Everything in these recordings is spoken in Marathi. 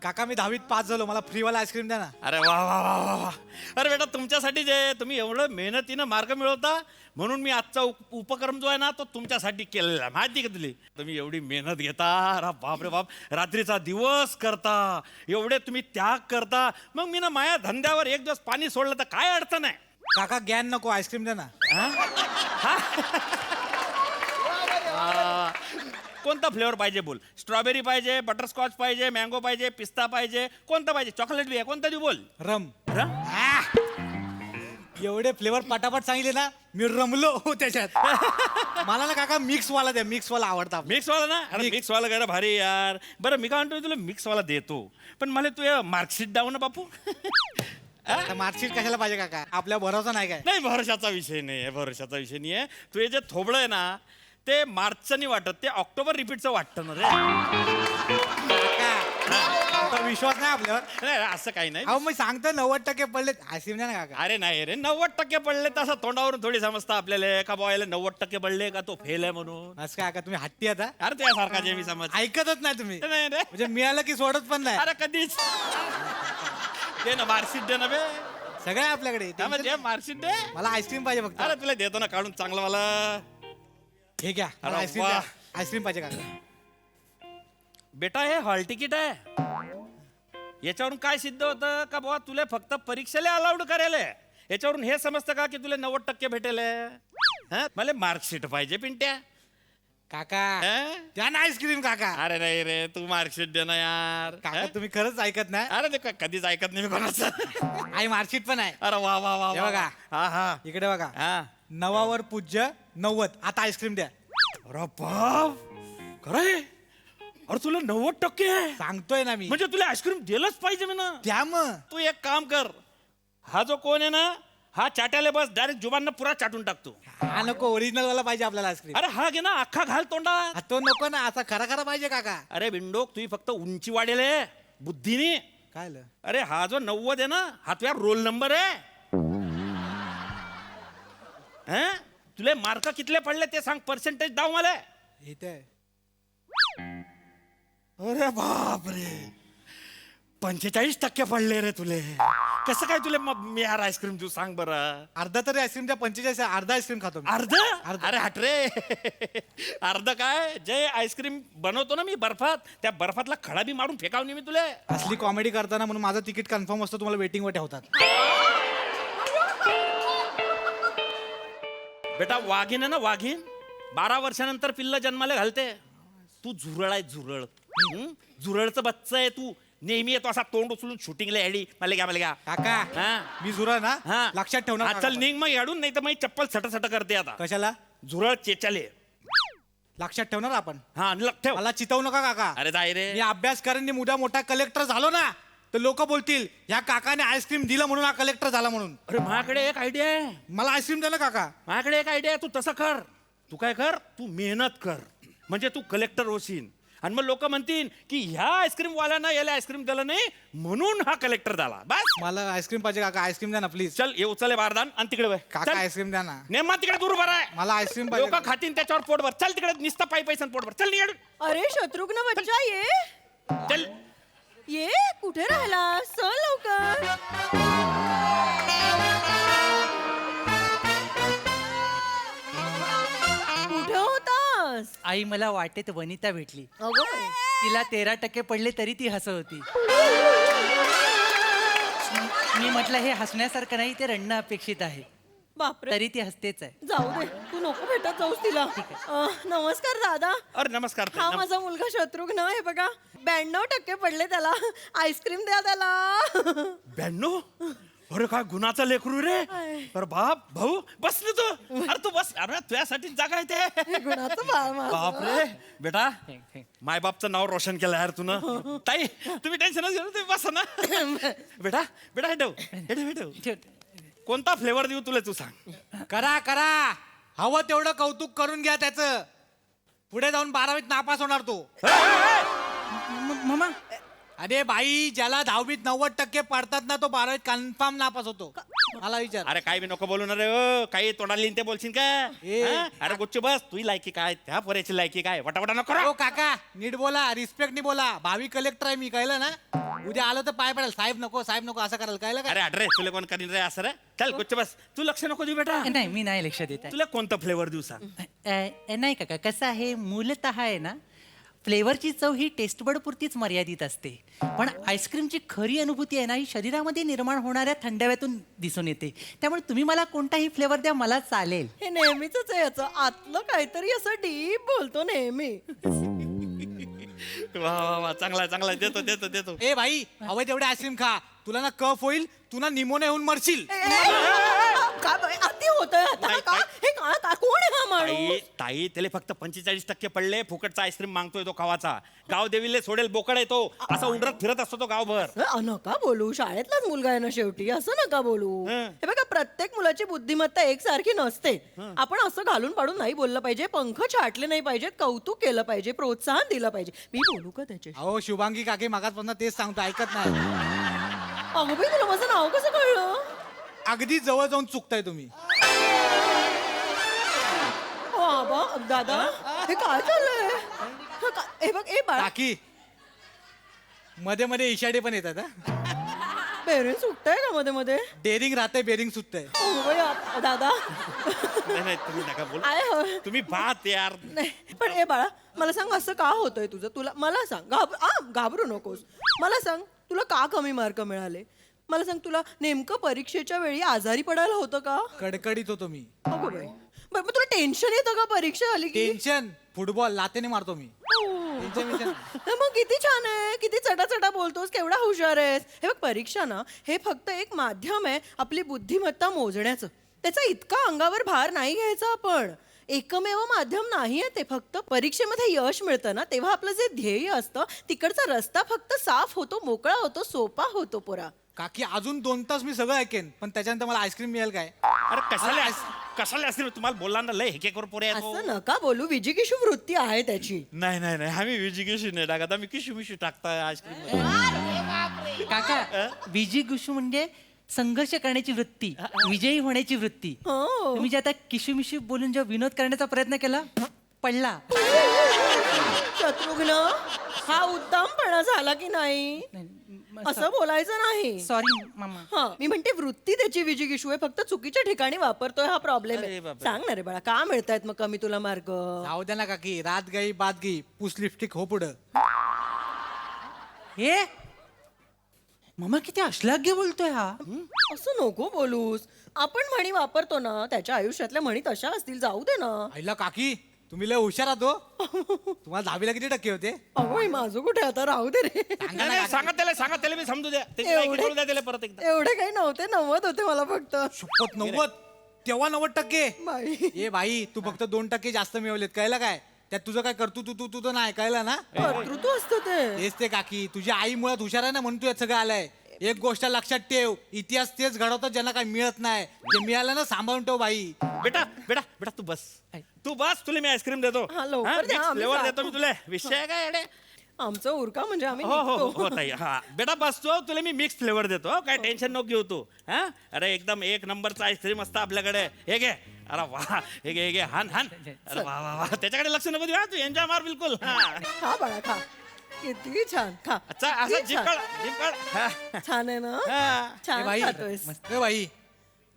काका मी 10वीत पास झालो, मला फ्रीवाला आईस्क्रीम द्या ना. अरे वा वा वा वा वा. अरे बेटा तुमच्यासाठी जे तुम्ही एवढं मेहनतीनं मार्ग मिळवता म्हणून मी आजचा उपक्रम जो आहे ना तो तुमच्यासाठी केलेला आहे. माहिती का तुला तुम्ही एवढी मेहनत घेता, अरे बाप रे बाप, रात्रीचा दिवस करता, एवढे तुम्ही त्याग करता, मग मी ना माझ्या धंद्यावर एक दिवस पाणी सोडलं तर काय अडचण आहे. काका ज्ञान नको, आईस्क्रीम द्या ना. कोणता फ्लेवर पाहिजे बोल. स्ट्रॉबेरी पाहिजे, बटरस्कॉच पाहिजे, मँगो पाहिजे, पिस्ता पाहिजे, कोणता पाहिजे, चॉकलेट बी आहे, कोणता देऊ बोल. रम. रम? एवढे फ्लेवर पटापट सांगितले ना, मी रमलो हो त्याच्यात. मला ना काका मिक्स वाला द्या, मिक्स वाला आवडता. मिक्स वाला ना. अरे मिक्स वाला काय रे भारी यार. बरं मी काय म्हणतो तुला मिक्स वाला देतो, पण मला तू मार्कशीट दाव ना बापू. मार्कशीट कशाला पाहिजे काका, आपल्या भरोसा नाही काय. नाही भरोशाचा विषय नाही आहे, भरोशाचा विषय नाही आहे. तू हे जे थोबळं आहे ना ते मार्चचं नाही वाटत, ते ऑक्टोबर रिपीटचं वाटतं ना रे. काका विश्वास नाही आपल्यावर. नाही असं काही नाही. अहो मी सांगतो 90% पडले, आईस्क्रीम द्या ना काका. अरे नाही रे 90% पडले तसं तोंडावरून थोडी समजतं आपल्याला का बॉयला 90% पडले का तो फेल आहे म्हणून. असं काका तुम्ही हट्टी आता, अरे त्यासारखा जे मी समज ऐकतच नाही तुम्ही. नाही रे. म्हणजे मिळालं की सोडत पण नाही. अरे कधीच दे ना मार्कशीट दे ना बे. सगळं आहे आपल्याकडे. म्हणजे मार्कशीट दे. मला आईस्क्रीम पाहिजे फक्त. अरे तुला देतो ना काढून चांगलं मला. हे घ्या, अरे आईस्क्रीम वा. द्या. आईस्क्रीम पाहिजे काका. बेटा हे हॉल तिकीट आहे. याच्यावरून काय सिद्ध होतं का बाबा तुला फक्त परीक्षेला अलाउड करेल. याच्यावरून हे समजतं का की तुला 90% भेटेल. मला मार्कशीट पाहिजे पिंट्या. काका हं? द्या ना आईस्क्रीम काका. अरे नाही रे तू मार्कशीट दे ना यार. काका तुम्ही खरंच ऐकत नाही. अरे ते कधीच ऐकत नाही मी कोणाचं. आई मार्कशीट पण आहे. अरे वा वा वा हे वा. बघा. हा हा इकडे बघा, हा. नवावर पूज्य 90. आता आईस्क्रीम द्या. अरे बाप खरंय. अरे तुला 90% आहे. सांगतोय ना मी. म्हणजे तुला आईस्क्रीम दिलंच पाहिजे मी ना. द्या मग. तू एक काम कर, हा जो कोण आहे ना हा चाटायला बस डायरेक्ट जुबाननं पुरा चाटून टाकतो. हा नको, ओरिजिनल वाला पाहिजे आपल्याला आईस्क्रीम. अरे हा घे ना अख्खा घाल तोंडात. हा, तो नको ना, असा खरा खरा पाहिजे काका. अरे बिंडोक तुही फक्त उंची वाढेल आहे, बुद्धीने. काय ल? अरे हा जो 90 आहे ना हा तुझा रोल नंबर आहे. तुला मार्क कितले पडले ते सांग, पर्सेंटेज दाव मला. इथे अरे बापरे 45% पडले रे तुले. कसं काय तुले मी यार आईस्क्रीम तू सांग बरं. अर्धा तरी आईस्क्रीम द्या. 45 अर्धा आईस्क्रीम खातो मी. अर्ध. अरे हट रे. अर्ध काय जे आईस्क्रीम बनवतो ना मी बर्फात, त्या बर्फातला खडा बी मारून फेकावनी मी तुले. असली कॉमेडी करताना म्हणून माझं तिकीट कन्फर्म असतं, तुम्हाला वेटिंग वर ठेवतात. बेटा वाघीण आहे ना वाघीण, 12 वर्षानंतर पिल्ल जन्माला घालते. तू झुरळ आहे झुरळ. झुरळचं बच्च आहे तू. नेहमी येतो असा तोंड उचलून शूटिंगला याडी मला घ्या. काका हा. मी जुरा ना, हा. लक्षात ठेवणार. हा, चल निघ मग याडून, नाही तर मग चप्पल सट करते आता. कशाला? झुरळ चेचाले. लक्षात ठेवणार आपण. हा लक्ष ठेव. मला चितवू नका काका. अरे जाय रे. मी अभ्यास करेन, उद्या मोठा कलेक्टर झालो ना तर लोक बोलतील या काकाने आईस्क्रीम दिलं म्हणून हा कलेक्टर झाला म्हणून. अरे माझ्याकडे एक आयडिया आहे. मला आईस्क्रीम द्या ना काका. माझ्याकडे एक आयडिया आहे. तू तसं कर. तू काय कर, तू मेहनत कर, म्हणजे तू कलेक्टर होशील. आणि मग लोक म्हणतील की ह्या आईस्क्रीम वाल्यानं याला आईस्क्रीम दिलं नाही म्हणून हा कलेक्टर झाला. बस. मला आईस्क्रीम पाहिजे काका. आईस्क्रीम द्या ना प्लीज. चल ये उचले बारदान आणि तिकडे वळ. काका चल. आईस्क्रीम द्या ना. नेमा तिकडे दूर भर आहे. मला आईस्क्रीम लोक पाहिजे. खातील त्याच्यावर पोटभर. चल तिकडे निस्ता पायी पैसा पोटभर. चल निघ. अरे शत्रुघ्न बच्चा ये चल. ये कुठे राहिला चल लवकर. कुठे होतास? आई मला वाटेत वनिता भेटली. अगं तिला 13% पडले तरी ती हसत होती. मी म्हटलं हे हसण्यासारखं नाही, ते रडणं अपेक्षित आहे. बापरे, तरी ती हसतेच आहे. जाऊ दे तू नको भेटत जाऊस तिला. नमस्कार दादा. अरे नमस्कार. हा माझा मुलगा शत्रुघ्न. हे बघा 92% पडले त्याला. आईस्क्रीम द्या त्याला. 92. अरे काय गुणाचा लेकरू रे. अरे बाप भाऊ बस ना तू. अरे तू बस. अरे तुझ्यासाठी जागा आहे ते. गुणाचं बाळ माझं. बापरे बेटा माय बापचं नाव रोशन केलं यार तुन. ताई तुम्ही टेन्शनच घेऊ, तुम्ही बसा ना. बेटा बेटा हे ठेव हे ठेव, हे ठेव. कोणता फ्लेवर देऊ तुला तू सांग. करा करा, हवं तेवढं कौतुक करून घ्या त्याचं. पुढे जाऊन 12वीत नापास होणार तो. मामा अरे बाई, ज्याला 10वीत 90% पडतात ना तो 12वीत कन्फर्म नापास होतो. मला विचार. अरे काय बी नको बोलू ना रे ओ. काही तोंडाला येईन ते बोलशील का ए. हा? अरे गुच्छ बस तुही लायकी काय त्या पोऱ्याची लायकी काय वटावटा नको ओ करू. काका नीट बोला, रिस्पेक्टनी बोला. भावी कलेक्टर आहे मी, कळलं ना? उद्या आलो तर पाय पडेल, साहेब नको असं करायला, कळलं का? अरे अड्रेस तुला कोण करीन रे असं रे. चल गुच्छ बस तू लक्ष नको देऊ बेटा. नाही मी नाही लक्ष देत आहे. तुला कोणतं फ्लेवर देऊ सांग. नाही काका कसं आहे मूलतः आहे ना फ्लेवरची चव ही टेस्टबड पुरतीच मर्यादित असते पण आईस्क्रीमची खरी अनुभूती आहे ना ही शरीरामध्ये निर्माण होणाऱ्या थंडाव्यातून दिसून येते त्यामुळे तुम्ही मला कोणताही फ्लेवर द्या मला चालेल. हे नेहमीच आहे याचं, आतलं काहीतरी असं डीप बोलतो नेहमी. वा वा वा चांगला चांगला देतो देतो देतो. ए भाई हवं तेवढे आईस्क्रीम खा, तुला ना कफ होईल, तू ना निमोनिया होऊन मरशील. काय बाई, अति होतंय आता नाही, का? हे का कोण आहे हा ताई माणूस? ताई त्याला फक्त 45% पडले फुकटचा आईस्क्रीम मागतोय तो खावाचा. गाव देवीले सोडेल बोकड आहे तो असा उंडरत फिरत असतो तो गावभर. नका बोलू, शाळेतलाच मुलगा आहे ना शेवटी, असं नका बोलू. हं. हे बघा प्रत्येक मुलाची बुद्धिमत्ता एकसारखी नसते. आपण असं घालून पाडून नाही बोललं पाहिजे, पंख छाटले नाही पाहिजेत, कौतुक केलं पाहिजे, प्रोत्साहन दिलं पाहिजे. मी बोलू का त्याचे? अहो शुभांगी काकी मागासपासून तेच सांगतो, ऐकत नाही. अगं बाई तुला माझं नाव कसं कळलं? अगदी जवळ जाऊन चुकताय तुम्ही. बाबा दादा हे काय चाललंय? हे बघ ए बाळा काकी मध्ये मध्ये इशाडे पण येतात हा. बेरिंग सुटतंय का मध्ये मध्ये? डेअरिंग राहते, बेरिंग सुटतंय. अगं बाई, दादा नाही नाही तुम्ही नका बोल आय हो. तुम्ही बात यार. नाही पण ए बाळा मला सांग असं का होतंय तुझं? तुला मला सांग, घाबरू नकोस. मला सांग तुला का कमी मार्क मिळाले? मला सांग तुला नेमकं परीक्षेच्या वेळी आजारी पडायला होतं का? कडकडीत होतो मी. अगं बाई बरं मग तुला टेन्शन येतं का परीक्षा आली की? टेन्शन फुटबॉल लातेने मारतो मी. टेन्शन मग किती छान आहे, किती चटाचटा बोलतोस, केवढा हुशार आहेस. हे बघ परीक्षा ना हे फक्त एक माध्यम आहे आपली बुद्धिमत्ता मोजण्याचं. त्याचा इतका अंगावर भार नाही घ्यायचा आपण. एकमेव माध्यम नाही आहे ते. फक्त परीक्षेमध्ये यश मिळतं ना तेव्हा आपलं जे ध्येय असतं तिकडचा रस्ता फक्त साफ होतो, मोकळा होतो, सोपा होतो पोरा. काकी अजून 2 तास मी सगळं ऐकेन, पण त्याच्यानंतर मला आईस्क्रीम मिळेल काय? अरे कशाला असतील तुम्हाला बोलला लय हे करू पोरे असं नका बोलू, विजिकिषू वृत्ती आहे त्याची. नाही नाही नाही आम्ही विजिगिशी नाही टाकत आम्ही किशू मिशू टाकताय आईस्क्रीम. काका विजय गुशू म्हणजे संघर्ष करण्याची वृत्ती विजयी होण्याची वृत्ती. हो तुम्ही जे आता किशुमिशू बोलून जो विनोद करण्याचा प्रयत्न केला पडला. शत्रुघ्न हा उत्तमपणा झाला की नाही? असं बोलायचं नाही. सॉरी मामा. हा मी म्हणते वृत्ती त्याची विजिगिषू आहे, फक्त चुकीच्या ठिकाणी वापरतोय हा प्रॉब्लेम अरे आहे. बापरे. सांग ना रे बाळा का मिळतायत मग कमी तुला मार्क? जाऊ द्या ना काकी, रात गई बात गई, पुस लिपस्टिक हो पुढं. हे मामा किती अश्लाघ्य बोलतोय हा. असं नको बोलूस. आपण म्हणी वापरतो ना त्याच्या आयुष्यातल्या म्हणी तशा असतील, जाऊ दे ना. आईला काकी तुम्ही लय हुशार आहात हो. तुम्हाला 10वीला किती टक्के होते? अगं बाई, माझं कुठे आता, राहू दे रे. सांगा त्याला मी समजू द्या त्याची लायकी एवढे- कळू द्या त्याला परत एकदा. एवढे काही नव्हते, 90 होते मला फक्त. शपथ 90? तेव्हा 90%? बाई ए भाई तू फक्त 2% जास्त मिळवलेत, कळलं काय? त्यात तुझं काय करतो तू तर नाही, कळलं ना? कर्तृत्व असतं ते. तेच ते काकी, तुझी आई मुळात हुशार आहे ना म्हणून तू यात सगळं आलंय. एक गोष्ट लक्षात ठेव, इतिहास तेच घडवतात ज्यांना काही मिळत नाही. जे मिळालं ना सांभाळून ठेव बाई. बेटा बेटा बेटा तू बस तुला मी आईस्क्रीम देतो. हा, लवकर द्या, आम्ही फ्लेवर जातो. देतो मी तुला. विषय आहे काय अडे? आमचं उरका म्हणजे आम्ही हो हो निघतो. हो ताई हा बेटा बसतो तुला मी मिक्स फ्लेवर देतो हो, काय टेन्शन नको घेऊ तू. हा अरे एकदम 1 नंबरचा आईस्क्रीम असतं आपल्याकडे. हे घे. अरे वा हे घे हान हान. अरे वा वा वा त्याच्याकडे लक्ष नको देऊ हा, तू एन्जॉय मार बिलकुल. खा बाळा खा, किती छान खा. अच्छा असं किती छान. जिंकळ छान आहे ना? हा. ए छान बाई खातोयस. मस्त. ए बाई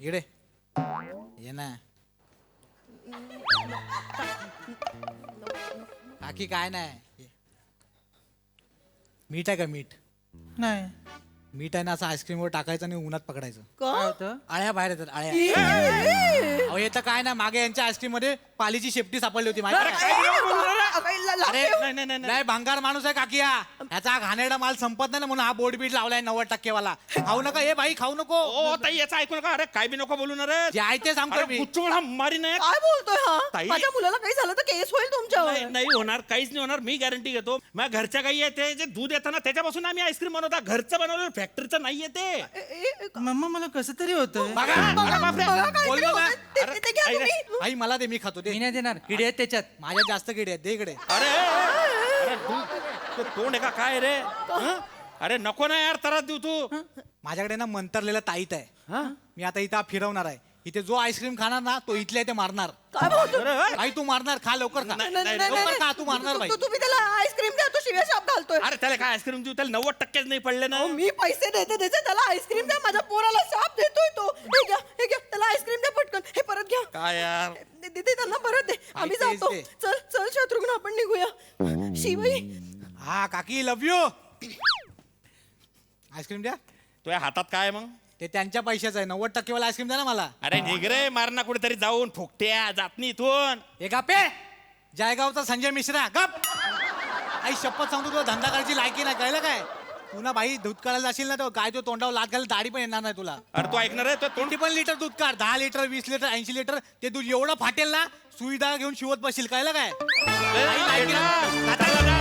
इकडे ये ना. काकी काय नाही, मीठ आहे का? मीठ नाही मीठ आहे ना असं आईस्क्रीमवर टाकायचं आणि उन्हात पकडायचं. का? काय होतं? आळ्या बाहेर येतात, आळ्या. ए, अहो येतं काय ना, मागे यांच्या आईस्क्रीम मध्ये पालीची शेपटी सापडली होती माहिती अरे, आहे? काय नको बोलू रे. अरे नाही नाही नाही नाही भांगार माणूस आहे काकी हा. ह्याचा घाणेरडा माल संपत नाही ना म्हणून हा बोर्ड बीट लावलाय 90% वाला. खाऊ नका हे बाई, खाऊ नको. ओ ताई याचं ऐकू नका. अरे काय बी नको बोलू ना रे. जे आहे ते सांगतोय अरे मी. गुच्चूळा मारी नाही. काय बोलतोय हा? ताई. माझ्या मुलाला काही झालं तर केस होईल तुमच्यावर. नाही नाही होणार, काहीच नाही होणार. मी गॅरंटी घेतो. माझ्या घरच्या गाई आहे ते जे दूध येतं ना त्याच्यापासून आम्ही आईस्क्रीम बनवता. घरचं बनवलेलं फॅक्टरीचं नाहीये ते. मामा मला कसं तरी होतं. बघा बघा, अरे बापरे. बघा काय बोल तरी बाबा. होतंय. ते- ते घ्या अरे, तुम्ही. आई मला दे, मी खातो मी ते. नाही देणार किडे आहेत त्याच्यात. माझ्यात जास्त किडे आहेत, दे इकडे. अरे अरे तू तोंड आहे का काय रे? हं? अरे नको ना यार त्रास देऊ तू. माझ्याकडे ना मंतरलेलं ताईत आहे हा? मी आता इथं फिरवणार आहे इथे जो आईस्क्रीम खाणार ना तो इथल्या इथे मारणार काय बोलतो आई तू मारणार खा लवकर खा नाही, नाही, नाही, लवकर खा नाही. तू मारणार बाई तुम्ही त्याला आईस्क्रीम द्या तो शिव्या शाप घालतोय अरे त्याला काय आईस्क्रीम देऊ त्याला 90% नाही पडले ना अहो, मी पैसे देते त्याला आईस्क्रीम द्या माझ्या पोराला शाप देतोय तो हे घ्या त्याला आईस्क्रीम द्या पटकन हे परत घ्या काय यार दे त्यांना परत दे आम्ही तेच जातो दे. चल चल शत्रुघ्न आपण निघूया शिवाई हा काकी लव यू आईस्क्रीम द्या तुझ्या हातात काय आहे मग ते त्यांच्या पैशाचं आहे 90% वाला आईस्क्रीम द्या ना मला अरे निघ रे मारणा कुठेतरी जाऊन फुकट्या जात नाही इथून हे गप्पे जायगावचा संजय मिश्रा गप आई शपथ सांगतो तुला धंदा करायची लायकी नाही कळलं काय तू ना भाई दूध काढायला जाशील ना तो काय तो तोंडावर लात घाल दाढी पण येणार नाही तुला अरे तू ऐकणार आहे तो तोंड 20 पण लिटर दूध काढ 10 लिटर 20 लिटर 80 लिटर ते दूध एवढं फाटेल ना सुविधा घेऊन शिवत बसशील कळलं काय ए, बेटा, हाताला जा.